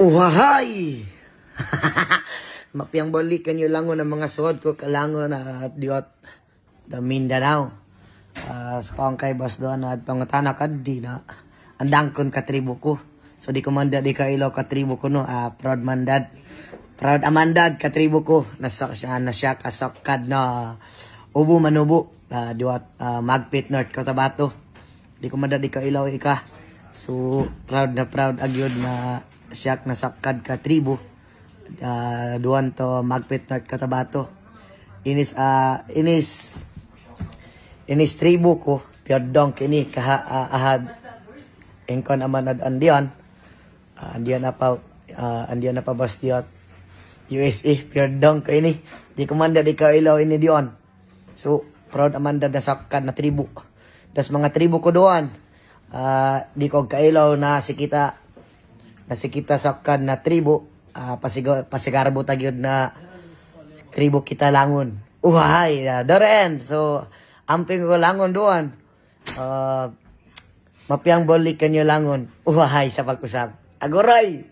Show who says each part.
Speaker 1: Uhahay! Mapiang balik kanyo langon ng mga suod ko kalangon na diot da Mindanao. Sa kong kay bas doon at pangutana ka di na andang kon katribo ko. So di ko man di ka ilaw katribo ko no. Proud mandad. Proud amandad katribo ko. Nasya kasakad na ubo manubo. Diot Magpit North Cotabato. Di ko man di ka ilaw ika. So proud agyod na siyak na sakad ka tribo duwan to Magpit North Cotabato inis tribo ko piadong kini kaha ahad engkon aman andian na pa bastiot USA piadong ko ini di komanda di ka ilaw ini dion. So proud amanda na sakad na tribo das mga tribo ko doon di ko kailaw na sikita sakad na tribo pasigarbo tagyod na tribo kita langon. Uhay, doren. So amping ko langon doon. Mapiang bolik kanyo langon. Uhay sa pag-usap. Agoray!